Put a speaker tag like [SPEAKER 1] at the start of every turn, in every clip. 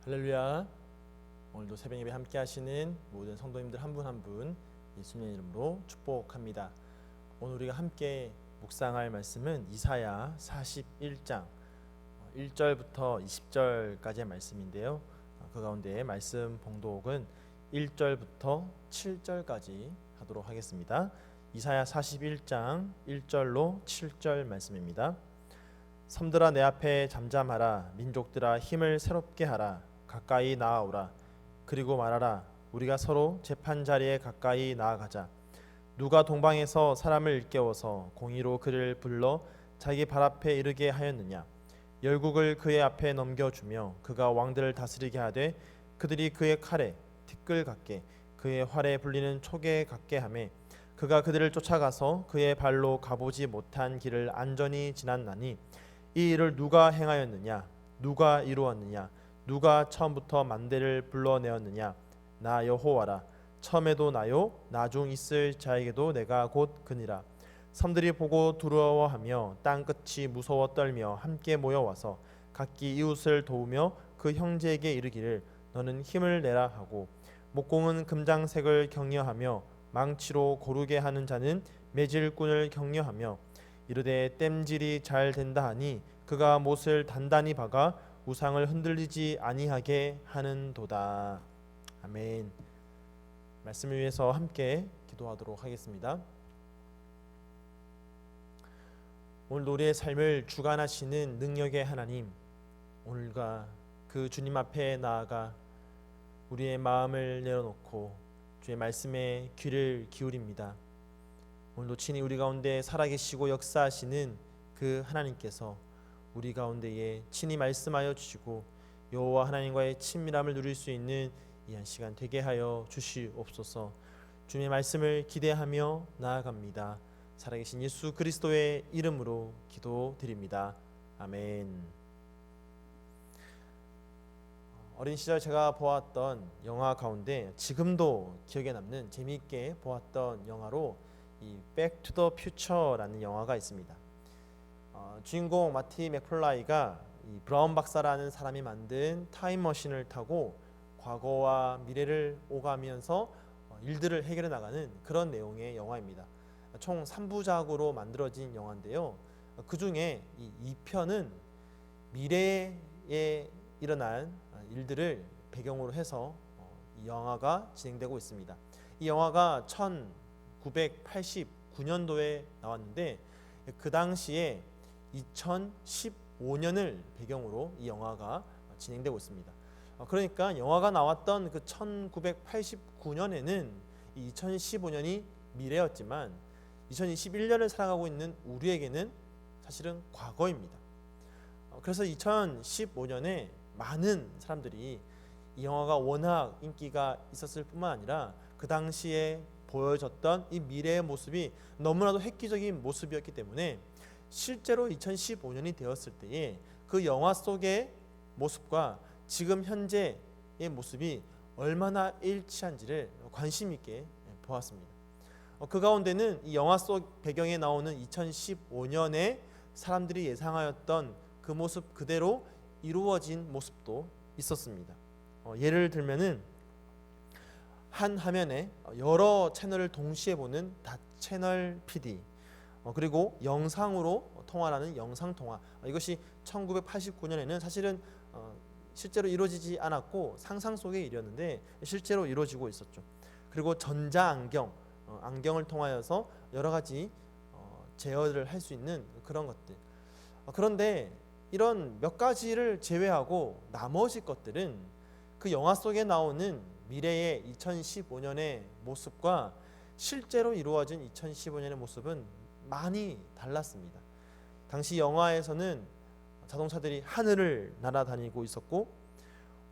[SPEAKER 1] 할렐루야. 오늘도 새벽 예배 함께 하시는 모든 성도님들 한 분 한 분 예수님의 이름으로 축복합니다. 오늘 우리가 함께 묵상할 말씀은 이사야 41장 1절부터 20절까지의 말씀인데요. 그 가운데 말씀 봉독은 1절부터 7절까지 하도록 하겠습니다. 이사야 41장 1절로 7절 말씀입니다. 섬들아 내 앞에 잠잠하라. 민족들아 힘을 새롭게 하라. 가까이 나아오라. 그리고 말하라. 우리가 서로 재판 자리에 가까이 나아가자. 누가 동방에서 사람을 일깨워서 공의로 그를 불러 자기 발 앞에 이르게 하였느냐. 열국을 그의 앞에 넘겨주며 그가 왕들을 다스리게 하되 그들이 그의 칼에 티끌 같게 그의 활에 불리는 촉에 같게 하매 그가 그들을 쫓아가서 그의 발로 가보지 못한 길을 안전히 지났나니 이 일을 누가 행하였느냐. 누가 이루었느냐. 누가 처음부터 만대를 불러내었느냐. 나 여호와라. 처음에도 나요 나중 있을 자에게도 내가 곧 그니라. 섬들이 보고 두려워하며 땅끝이 무서워 떨며 함께 모여와서 각기 이웃을 도우며 그 형제에게 이르기를 너는 힘을 내라 하고 목공은 금장색을 격려하며 망치로 고르게 하는 자는 매질꾼을 격려하며 이르되 땜질이 잘 된다 하니 그가 못을 단단히 박아 우상을 흔들리지 아니하게 하는도다. 아멘. 말씀을 위해서 함께 기도하도록 하겠습니다. 오늘도 우리의 삶을 주관하시는 능력의 하나님, 오늘과 그 주님 앞에 나아가 우리의 마음을 내려놓고 주의 말씀에 귀를 기울입니다. 오늘도 친히 우리 가운데 살아계시고 역사하시는 그 하나님께서 우리 가운데에 친히 말씀하여 주시고 여호와 하나님과의 친밀함을 누릴 수 있는 이 한 시간 되게 하여 주시옵소서. 주님의 말씀을 기대하며 나아갑니다. 살아계신 예수 그리스도의 이름으로 기도드립니다. 아멘. 어린 시절 제가 보았던 영화 가운데 지금도 기억에 남는 재미있게 보았던 영화로 이 백 투 더 퓨처라는 영화가 있습니다. 주인공 마티 맥플라이가 이 브라운 박사라는 사람이 만든 타임머신을 타고 과거와 미래를 오가면서 일들을 해결해 나가는 그런 내용의 영화입니다. 총 3부작으로 만들어진 영화인데요. 그 중에 이 2편은 미래에 일어난 일들을 배경으로 해서 이 영화가 진행되고 있습니다. 이 영화가 1989년도에 나왔는데 그 당시에 2015년을 배경으로 이 영화가 진행되고 있습니다. 그러니까 영화가 나왔던 그 1989년에는 2015년이 미래였지만 2021년을 살아가고 있는 우리에게는 사실은 과거입니다. 그래서 2015년에 많은 사람들이 이 영화가 워낙 인기가 있었을 뿐만 아니라 그 당시에 보여졌던 이 미래의 모습이 너무나도 획기적인 모습이었기 때문에 실제로 2015년이 되었을 때에 그 영화 속의 모습과 지금 현재의 모습이 얼마나 일치한지를 관심 있게 보았습니다. 그 가운데는 이 영화 속 배경에 나오는 2015년에 사람들이 예상하였던 그 모습 그대로 이루어진 모습도 있었습니다. 예를 들면은 한 화면에 여러 채널을 동시에 보는 다채널 PD, 그리고 영상으로 통화하는 영상통화, 이것이 1989년에는 사실은 실제로 이루어지지 않았고 상상 속의 일이었는데 실제로 이루어지고 있었죠. 그리고 전자안경, 안경을 통하여서 여러 가지 제어를 할 수 있는 그런 것들. 그런데 이런 몇 가지를 제외하고 나머지 것들은 그 영화 속에 나오는 미래의 2015년의 모습과 실제로 이루어진 2015년의 모습은 많이 달랐습니다. 당시 영화에서는 자동차들이 하늘을 날아다니고 있었고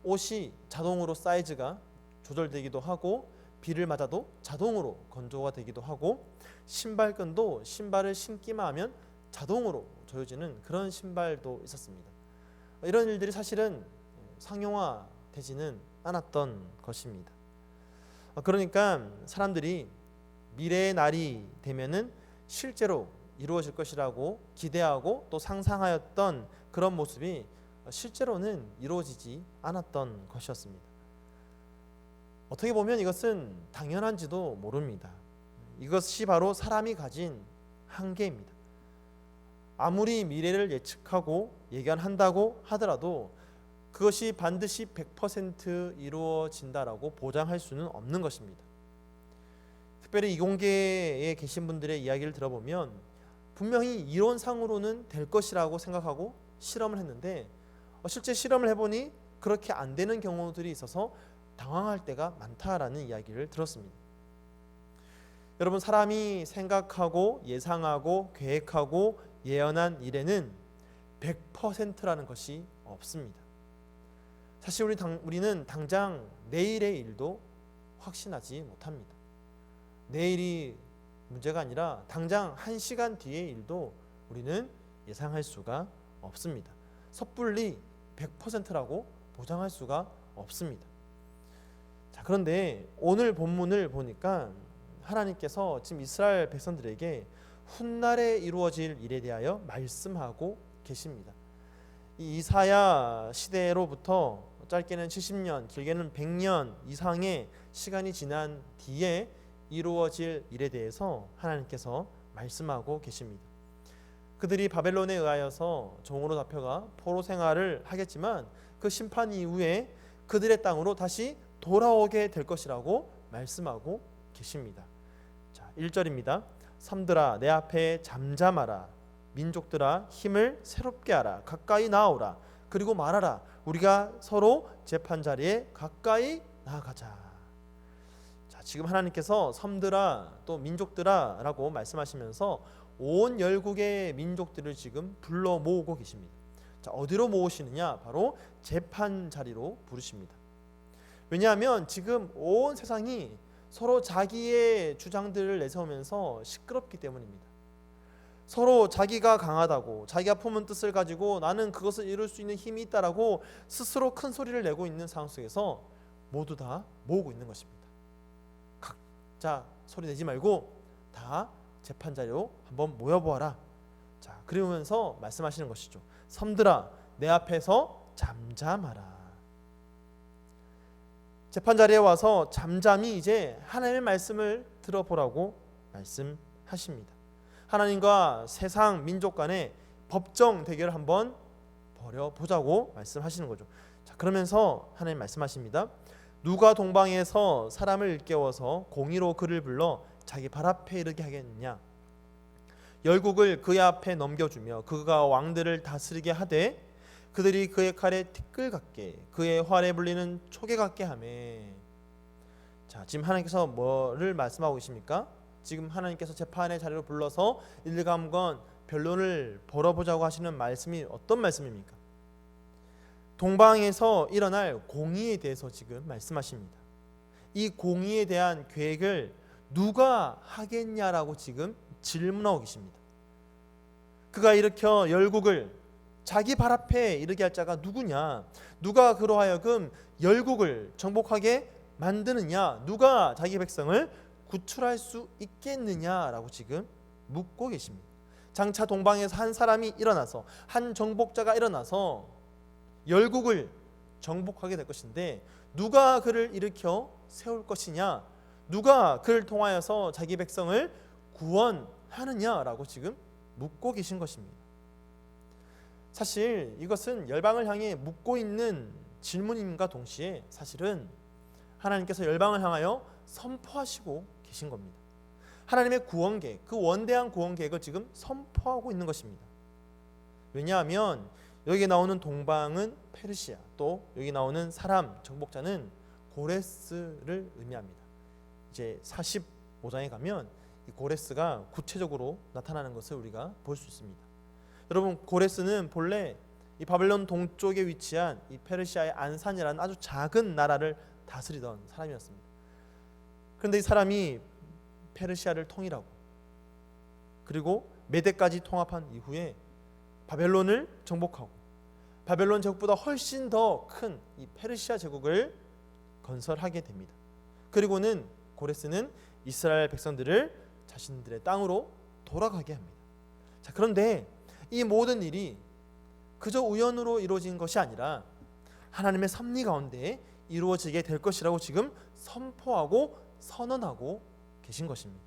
[SPEAKER 1] 옷이 자동으로 사이즈가 조절되기도 하고 비를 맞아도 자동으로 건조가 되기도 하고 신발끈도 신발을 신기만 하면 자동으로 조여지는 그런 신발도 있었습니다. 이런 일들이 사실은 상용화되지는 않았던 것입니다. 그러니까 사람들이 미래의 날이 되면은 실제로 이루어질 것이라고 기대하고 또 상상하였던 그런 모습이 실제로는 이루어지지 않았던 것이었습니다. 어떻게 보면 이것은 당연한지도 모릅니다. 이것이 바로 사람이 가진 한계입니다. 아무리 미래를 예측하고 예견한다고 하더라도 그것이 반드시 100% 이루어진다라고 보장할 수는 없는 것입니다. 특별히 이공계에 계신 분들의 이야기를 들어보면 분명히 이론상으로는 될 것이라고 생각하고 실험을 했는데 실제 실험을 해보니 그렇게 안 되는 경우들이 있어서 당황할 때가 많다라는 이야기를 들었습니다. 여러분, 사람이 생각하고 예상하고 계획하고 예언한 일에는 100%라는 것이 없습니다. 사실 우리는 당장 내일의 일도 확신하지 못합니다. 내일이 문제가 아니라 당장 1시간 뒤의 일도 우리는 예상할 수가 없습니다. 섣불리 100%라고 보장할 수가 없습니다. 자, 그런데 오늘 본문을 보니까 하나님께서 지금 이스라엘 백성들에게 훗날에 이루어질 일에 대하여 말씀하고 계십니다. 이 이사야 시대로부터 짧게는 70년, 길게는 100년 이상의 시간이 지난 뒤에 이루어질 일에 대해서 하나님께서 말씀하고 계십니다. 그들이 바벨론에 의하여서 종으로 잡혀가 포로 생활을 하겠지만 그 심판 이후에 그들의 땅으로 다시 돌아오게 될 것이라고 말씀하고 계십니다. 자, 1절입니다. 섬들아 내 앞에 잠잠하라. 민족들아 힘을 새롭게 하라. 가까이 나오라. 그리고 말하라. 우리가 서로 재판 자리에 가까이 나아가자. 자, 지금 하나님께서 섬들아 또 민족들아 라고 말씀하시면서 온 열국의 민족들을 지금 불러 모으고 계십니다. 자, 어디로 모으시느냐? 바로 재판 자리로 부르십니다. 왜냐하면 지금 온 세상이 서로 자기의 주장들을 내세우면서 시끄럽기 때문입니다. 서로 자기가 강하다고, 자기가 품은 뜻을 가지고 나는 그것을 이룰 수 있는 힘이 있다라고 스스로 큰 소리를 내고 있는 상황 속에서 모두 다 모으고 있는 것입니다. 각자 소리 내지 말고 다 재판 자리로 한번 모여보아라. 자, 그러면서 말씀하시는 것이죠. 섬들아 내 앞에서 잠잠하라. 재판 자리에 와서 잠잠히 이제 하나님의 말씀을 들어보라고 말씀하십니다. 하나님과 세상 민족 간의 법정 대결을 한번 벌여보자고 말씀하시는 거죠. 자, 그러면서 하나님 말씀하십니다. 누가 동방에서 사람을 일깨워서 공의로 그를 불러 자기 발 앞에 이르게 하겠느냐? 열국을 그의 앞에 넘겨주며 그가 왕들을 다스리게 하되 그들이 그의 칼에 티끌 같게 그의 활에 불리는 초계 같게 하매. 자, 지금 하나님께서 뭐를 말씀하고 계십니까? 지금 하나님께서 재판의 자리로 불러서 일감건 변론을 벌어보자고 하시는 말씀이 어떤 말씀입니까? 동방에서 일어날 공의에 대해서 지금 말씀하십니다. 이 공의에 대한 계획을 누가 하겠냐라고 지금 질문하고 계십니다. 그가 일으켜 열국을 자기 발 앞에 이르게 할 자가 누구냐? 누가 그로 하여금 열국을 정복하게 만드느냐? 누가 자기 백성을 구출할 수 있겠느냐라고 지금 묻고 계십니다. 장차 동방에서 한 사람이 일어나서, 한 정복자가 일어나서 열국을 정복하게 될 것인데 누가 그를 일으켜 세울 것이냐? 누가 그를 통하여서 자기 백성을 구원하느냐라고 지금 묻고 계신 것입니다. 사실 이것은 열방을 향해 묻고 있는 질문임과 동시에 사실은 하나님께서 열방을 향하여 선포하시고 계신 겁니다. 하나님의 구원 계획, 그 원대한 구원 계획을 지금 선포하고 있는 것입니다. 왜냐하면 여기 나오는 동방은 페르시아, 또 여기 나오는 사람 정복자는 고레스를 의미합니다. 이제 45장에 가면 이 고레스가 구체적으로 나타나는 것을 우리가 볼 수 있습니다. 여러분, 고레스는 본래 이 바벨론 동쪽에 위치한 이 페르시아의 안산이라는 아주 작은 나라를 다스리던 사람이었습니다. 그런데 이 사람이 페르시아를 통일하고 그리고 메대까지 통합한 이후에 바벨론을 정복하고 바벨론 제국보다 훨씬 더 큰 이 페르시아 제국을 건설하게 됩니다. 그리고는 고레스는 이스라엘 백성들을 자신들의 땅으로 돌아가게 합니다. 자, 그런데 이 모든 일이 그저 우연으로 이루어진 것이 아니라 하나님의 섭리 가운데 이루어지게 될 것이라고 지금 선포하고 선언하고 계신 것입니다.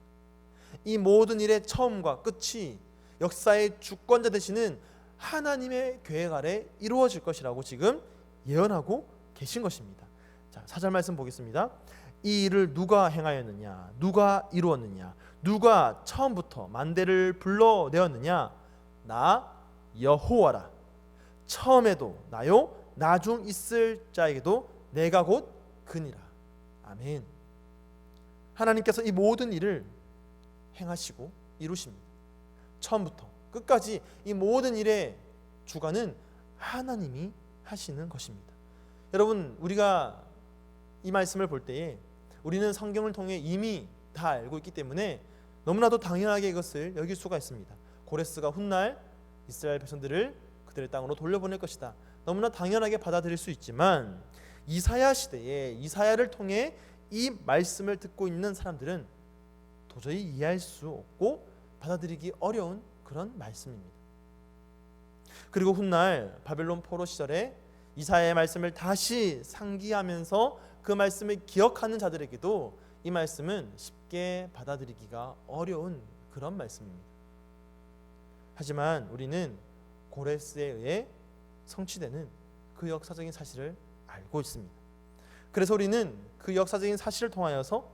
[SPEAKER 1] 이 모든 일의 처음과 끝이 역사의 주권자 되시는 하나님의 계획 아래 이루어질 것이라고 지금 예언하고 계신 것입니다. 자, 4절 말씀 보겠습니다. 이 일을 누가 행하였느냐? 누가 이루었느냐? 누가 처음부터 만대를 불러내었느냐? 나 여호와라. 처음에도 나요, 나중 있을 자에게도 내가 곧 그니라. 아멘. 하나님께서 이 모든 일을 행하시고 이루십니다. 처음부터 끝까지 이 모든 일의 주관은 하나님이 하시는 것입니다. 여러분, 우리가 이 말씀을 볼 때에 우리는 성경을 통해 이미 다 알고 있기 때문에 너무나도 당연하게 이것을 여길 수가 있습니다. 고레스가 훗날 이스라엘 백성들을 그들의 땅으로 돌려보낼 것이다. 너무나 당연하게 받아들일 수 있지만 이사야 시대에 이사야를 통해 이 말씀을 듣고 있는 사람들은 도저히 이해할 수 없고 받아들이기 어려운 그런 말씀입니다. 그리고 훗날 바벨론 포로 시절에 이사야의 말씀을 다시 상기하면서 그 말씀을 기억하는 자들에게도 이 말씀은 쉽게 받아들이기가 어려운 그런 말씀입니다. 하지만 우리는 고레스에 의해 성취되는 그 역사적인 사실을 알고 있습니다. 그래서 우리는 그 역사적인 사실을 통하여서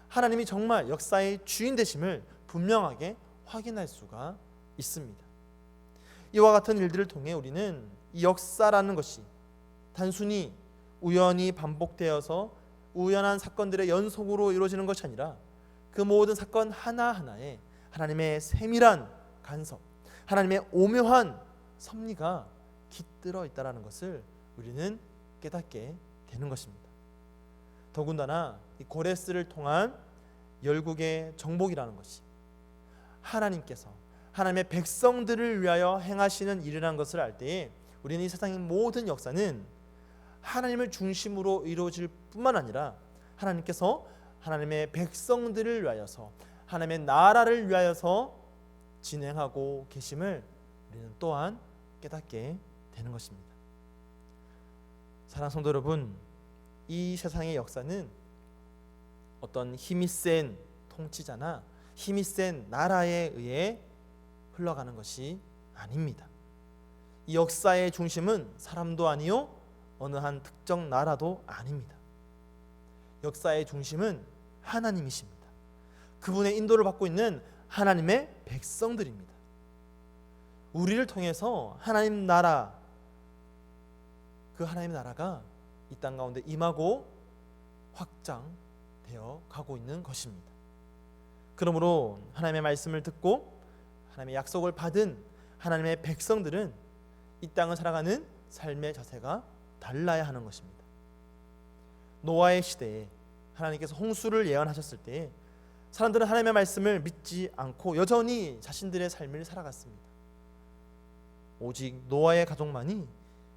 [SPEAKER 1] 하나님이 정말 역사의 주인 되심을 분명하게 확인할 수가 있습니다. 이와 같은 일들을 통해 우리는 이 역사라는 것이 단순히 우연히 반복되어서 우연한 사건들의 연속으로 이루어지는 것이 아니라 그 모든 사건 하나하나에 하나님의 세밀한 간섭, 하나님의 오묘한 섭리가 깃들어 있다는 것을 우리는 깨닫게 되는 것입니다. 더군다나 이 고레스를 통한 열국의 정복이라는 것이 하나님께서 하나님의 백성들을 위하여 행하시는 일이라는 것을 알 때에 우리는 이 세상의 모든 역사는 하나님을 중심으로 이루어질 뿐만 아니라 하나님께서 하나님의 백성들을 위하여서 하나님의 나라를 위하여서 진행하고 계심을 우리는 또한 깨닫게 되는 것입니다. 사랑하는 성도 여러분, 이 세상의 역사는 어떤 힘이 센 통치자나 힘이 센 나라에 의해 흘러가는 것이 아닙니다. 이 역사의 중심은 사람도 아니요 어느 한 특정 나라도 아닙니다. 역사의 중심은 하나님이십니다. 그분의 인도를 받고 있는 하나님의 백성들입니다. 우리를 통해서 하나님 나라, 그 하나님의 나라가 이 땅 가운데 임하고 확장되어 가고 있는 것입니다. 그러므로 하나님의 말씀을 듣고 하나님의 약속을 받은 하나님의 백성들은 이 땅을 살아가는 삶의 자세가 달라야 하는 것입니다. 노아의 시대에 하나님께서 홍수를 예언하셨을 때 사람들은 하나님의 말씀을 믿지 않고 여전히 자신들의 삶을 살아갔습니다. 오직 노아의 가족만이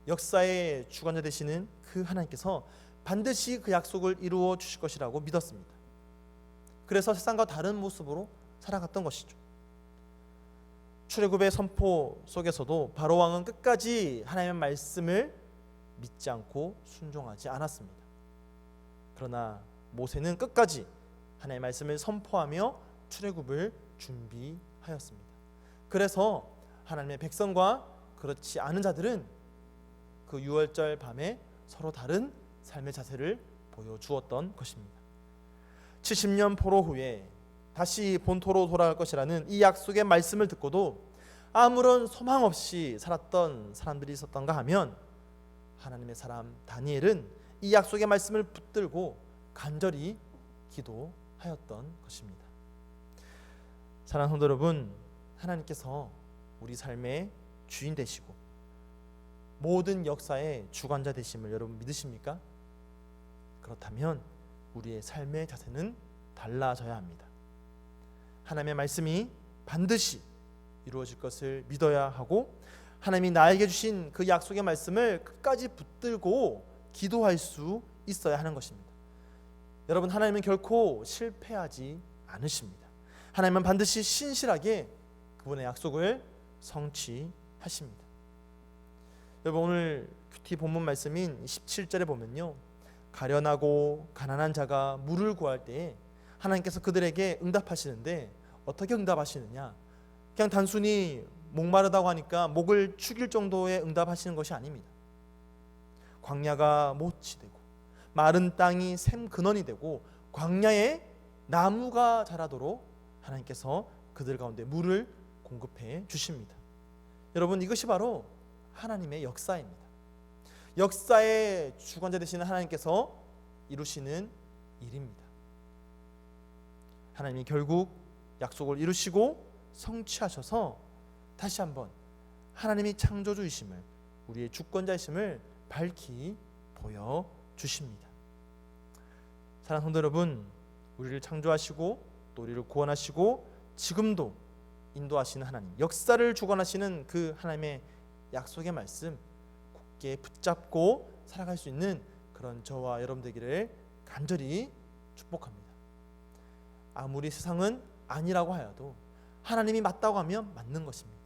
[SPEAKER 1] 역사의 주관자 되시는 그 하나님께서 반드시 그 약속을 이루어 주실 것이라고 믿었습니다. 그래서 세상과 다른 모습으로 살아갔던 것이죠. 출애굽의 선포 속에서도 바로 왕은 끝까지 하나님의 말씀을 믿지 않고 순종하지 않았습니다. 그러나 모세는 끝까지 하나님의 말씀을 선포하며 출애굽을 준비하였습니다. 그래서 하나님의 백성과 그렇지 않은 자들은 그 유월절 밤에 서로 다른 삶의 자세를 보여주었던 것입니다. 70년 포로 후에 다시 본토로 돌아갈 것이라는 이 약속의 말씀을 듣고도 아무런 소망 없이 살았던 사람들이 있었던가 하면 하나님의 사람 다니엘은 이 약속의 말씀을 붙들고 간절히 기도하였던 것입니다. 사랑하는 성도 여러분, 하나님께서 우리 삶의 주인 되시고 모든 역사의 주관자 되심을 여러분 믿으십니까? 그렇다면 우리의 삶의 자세는 달라져야 합니다. 하나님의 말씀이 반드시 이루어질 것을 믿어야 하고 하나님이 나에게 주신 그 약속의 말씀을 끝까지 붙들고 기도할 수 있어야 하는 것입니다. 여러분, 하나님은 결코 실패하지 않으십니다. 하나님은 반드시 신실하게 그분의 약속을 성취하십니다. 여러분, 오늘 큐티 본문 말씀인 17절에 보면요, 가련하고 가난한 자가 물을 구할 때 하나님께서 그들에게 응답하시는데 어떻게 응답하시느냐? 그냥 단순히 목마르다고 하니까 목을 축일 정도의 응답하시는 것이 아닙니다. 광야가 못이 되고 마른 땅이 샘 근원이 되고 광야에 나무가 자라도록 하나님께서 그들 가운데 물을 공급해 주십니다. 여러분, 이것이 바로 하나님의 역사입니다. 역사의 주관자 되시는 하나님께서 이루시는 일입니다. 하나님이 결국 약속을 이루시고 성취하셔서 다시 한번 하나님이 창조주이심을, 우리의 주권자이심을 밝히 보여주십니다. 사랑하는 성도 여러분, 우리를 창조하시고 또 우리를 구원하시고 지금도 인도하시는 하나님, 역사를 주관하시는 그 하나님의 약속의 말씀 굳게 붙잡고 살아갈 수 있는 그런 저와 여러분 되기를 간절히 축복합니다. 아무리 세상은 아니라고 하여도 하나님이 맞다고 하면 맞는 것입니다.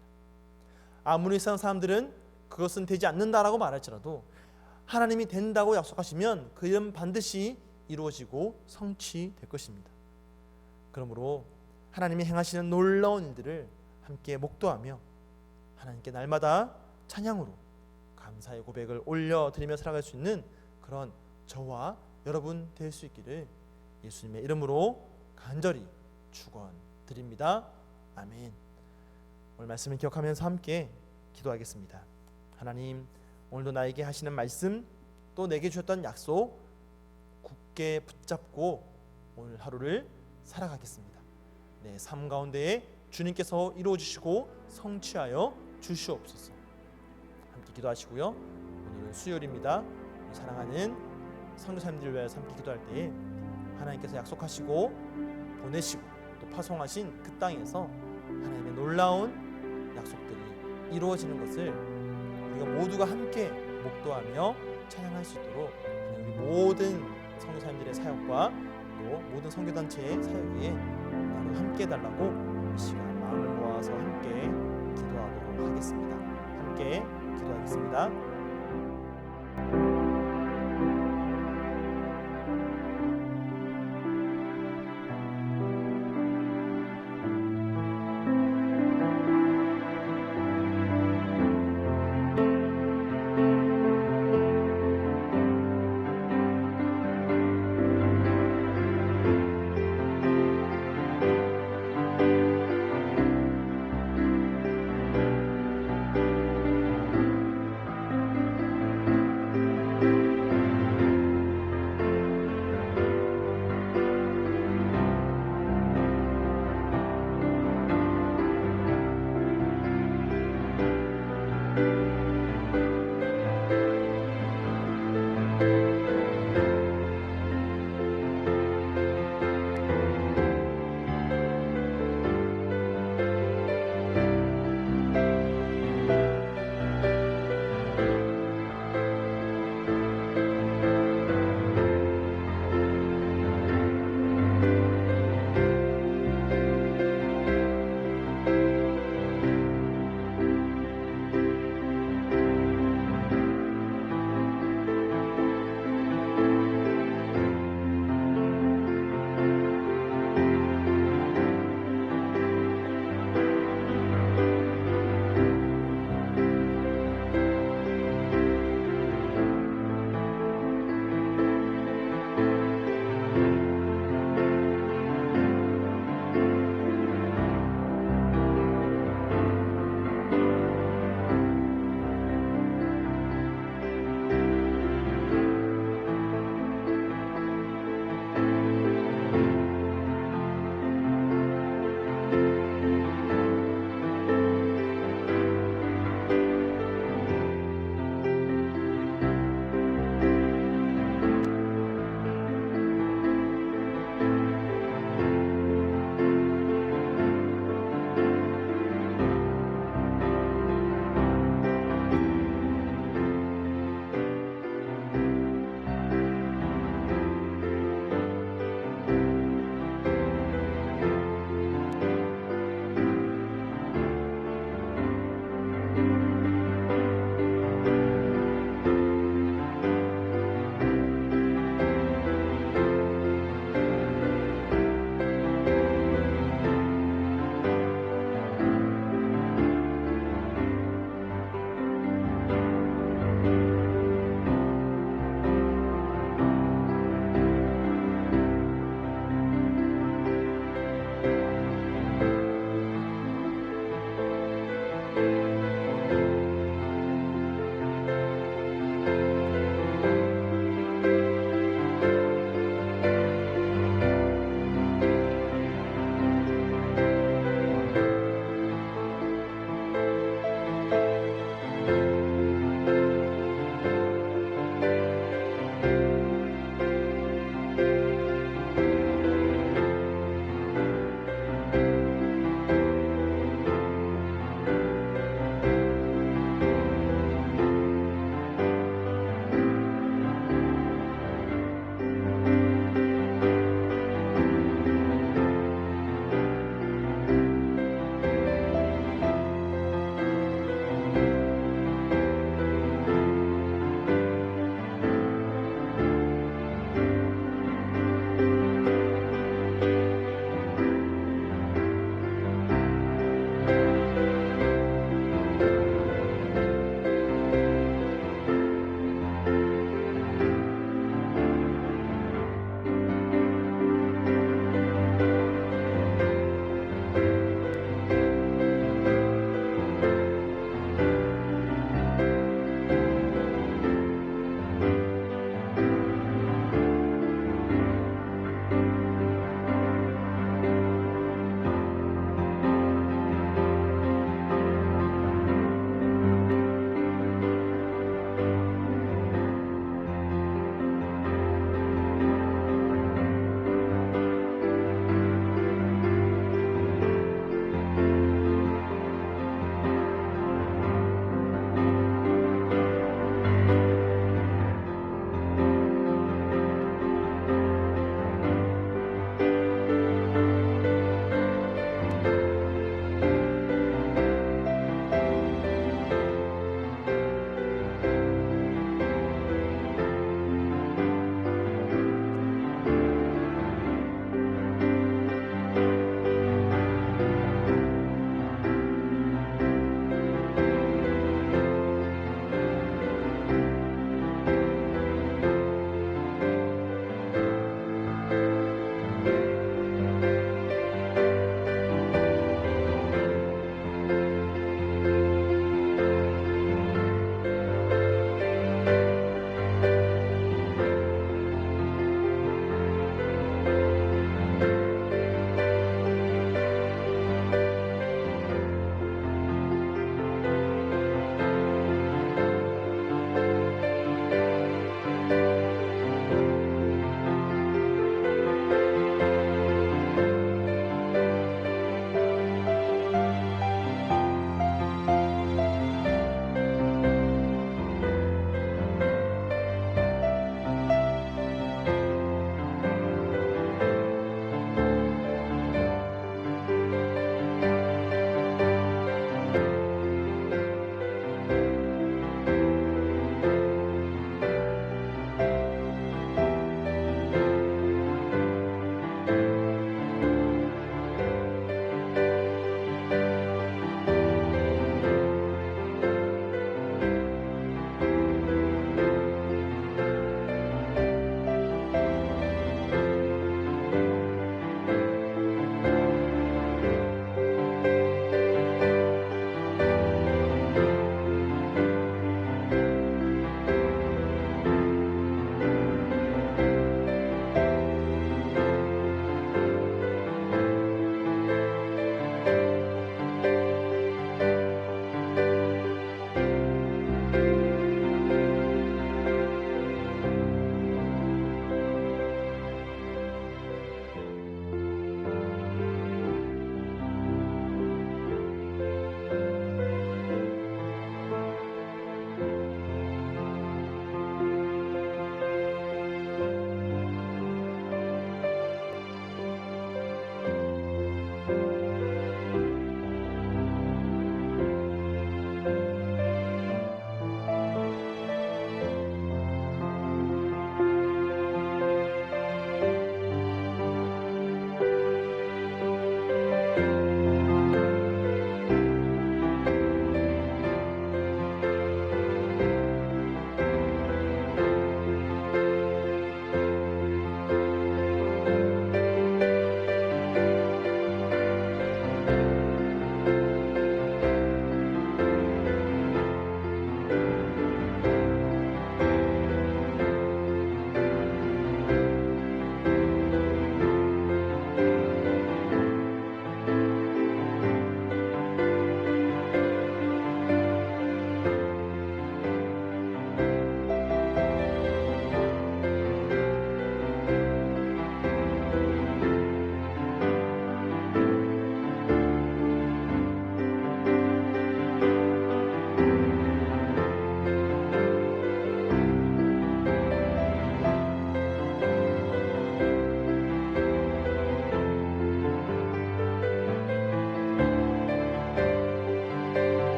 [SPEAKER 1] 아무리 세상 사람들은 그것은 되지 않는다라고 말할지라도 하나님이 된다고 약속하시면 그 일은 반드시 이루어지고 성취될 것입니다. 그러므로 하나님이 행하시는 놀라운 일들을 함께 목도하며 하나님께 날마다 찬양으로 감사의 고백을 올려드리며 살아갈 수 있는 그런 저와 여러분 될 수 있기를 예수님의 이름으로 간절히 축원드립니다. 아멘. 오늘 말씀을 기억하면서 함께 기도하겠습니다. 하나님, 오늘도 나에게 하시는 말씀, 또 내게 주셨던 약속 굳게 붙잡고 오늘 하루를 살아가겠습니다. 내 삶 가운데에 주님께서 이루어 주시고 성취하여 주시옵소서. 함께 기도하시고요. 오늘은 수요일입니다. 사랑하는 선교사님들 위하여 함께 기도할 때에 하나님께서 약속하시고 보내시고 또 파송하신 그 땅에서 하나님의 놀라운 약속들이 이루어지는 것을 우리가 모두가 함께 목도하며 찬양할 수 있도록 우리 모든 선교사님들의 사역과 또 모든 선교단체의 사역에 나로 함께 해달라고 이 시간 마음을 모아서 함께 기도하도록 하겠습니다. 함께 기도하겠습니다.